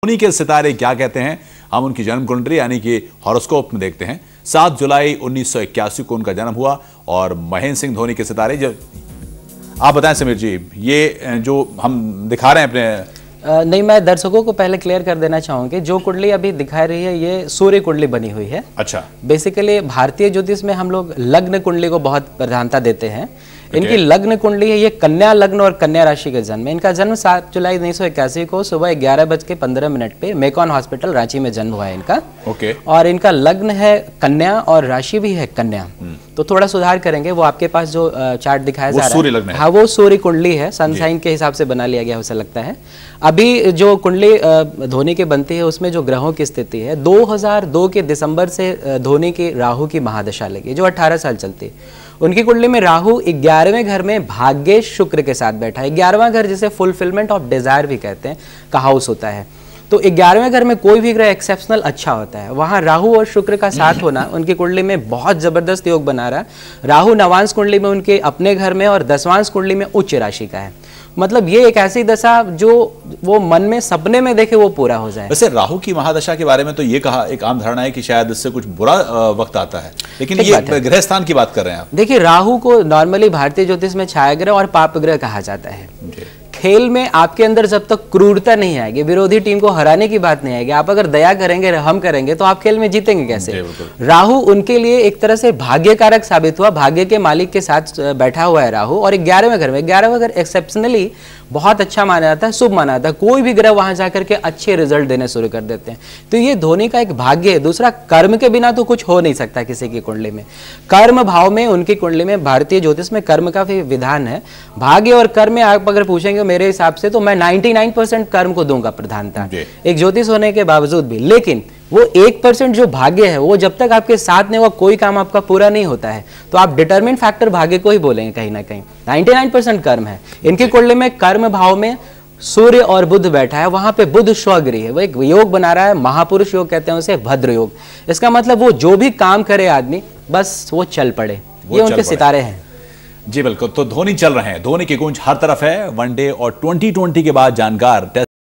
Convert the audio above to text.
धोनी के सितारे क्या कहते हैं, हम उनकी जन्म कुंडली यानी कि हॉरोस्कोप में देखते हैं। 7 जुलाई 1981 को उनका जन्म हुआ और महेंद्र सिंह धोनी के सितारे जो आप बताएं समीर जी, ये जो हम दिखा रहे हैं अपने नहीं, मैं दर्शकों को पहले क्लियर कर देना चाहूंगी, जो कुंडली अभी दिखा रही है ये सूर्य कुंडली बनी हुई है। अच्छा, बेसिकली भारतीय ज्योतिष में हम लोग लग्न कुंडली को बहुत प्रधानता देते हैं। इनकी लग्न कुंडली है, ये कन्या लग्न और कन्या राशि का जन्म है। इनका जन्म 7 जुलाई 1981 को सुबह 11:15 पे मेकॉन हॉस्पिटल रांची में जन्म हुआ है इनका। ओके। और इनका लग्न है कन्या और राशि भी है कन्या। तो थोड़ा सुधार करेंगे, वो आपके पास जो चार्ट दिखाया जा रहा है, हाँ वो सूर्य कुंडली है, सन साइन के हिसाब से बना लिया गया उसे लगता है। अभी जो कुंडली धोनी की बनती है उसमें जो ग्रहों की स्थिति है, 2002 के दिसंबर से धोनी की राहु की महादशा लगी जो 18 साल चलती है। उनकी कुंडली में राहु 11वें घर में भाग्य शुक्र के साथ बैठा है। 11वां घर जिसे फुलफिलमेंट ऑफ डिजायर भी कहते हैं का हाउस होता है। तो 11वें घर में कोई भी ग्रह एक्सेप्शनल अच्छा होता है। वहां राहु और शुक्र का साथ होना उनकी कुंडली में बहुत जबरदस्त योग बना रहा है। राहु नवांश कुंडली में उनके अपने घर में और दसवांश कुंडली में उच्च राशि का है। मतलब ये एक ऐसी दशा जो वो मन में सपने में देखे वो पूरा हो जाए। वैसे राहु की महादशा के बारे में तो ये कहा, एक आम धारणा है कि शायद इससे कुछ बुरा वक्त आता है, लेकिन ये ग्रह स्थान की बात कर रहे हैं आप। देखिए, राहु को नॉर्मली भारतीय ज्योतिष में छाया ग्रह और पाप ग्रह कहा जाता है। खेल में आपके अंदर जब तक क्रूरता नहीं आएगी, विरोधी टीम को हराने की बात नहीं आएगी, आप अगर दया करेंगे, रहम करेंगे, तो आप खेल में जीतेंगे कैसे। राहु उनके लिए एक तरह से भाग्यकारक साबित हुआ। भाग्य के मालिक के साथ बैठा हुआ है राहु, और 11वें घर में, 11वां घर एक्सेप्शनली बहुत अच्छा माना जाता है, शुभ माना जाता है। कोई भी ग्रह वहां जाकर के अच्छे रिजल्ट देने शुरू कर देते हैं। तो ये धोनी का एक भाग्य है। दूसरा, कर्म के बिना तो कुछ हो नहीं सकता किसी की कुंडली में। कर्म भाव में उनकी कुंडली में, भारतीय ज्योतिष में कर्म का भी विधान है। भाग्य और कर्म में आप अगर पूछेंगे मेरे हिसाब से तो मैं 99% कर्म को दूंगा प्रधानता, एक ज्योतिष होने के बावजूद भी। लेकिन वो 1% जो भाग्य है, वो जब तक आपके साथ नहीं हुआ कोई काम आपका पूरा नहीं होता है। तो आप डिटरमिन फैक्टर भाग्य को ही बोलेंगे कहीं ना कहीं। 99% कर्म है। इनकी कुंडली में कर्म भाव में सूर्य और बुध बैठा है। वहां पे बुध स्वगृही है, वो एक योग बना रहा है, महापुरुष योग कहते हैं उसे, भद्र योग। इसका मतलब वो जो भी काम करे आदमी बस वो चल पड़े, ये उनके सितारे हैं। जी बिल्कुल। तो धोनी चल रहे हैं, धोनी की गूंज हर तरफ है। वनडे और 2020 के बाद जानकार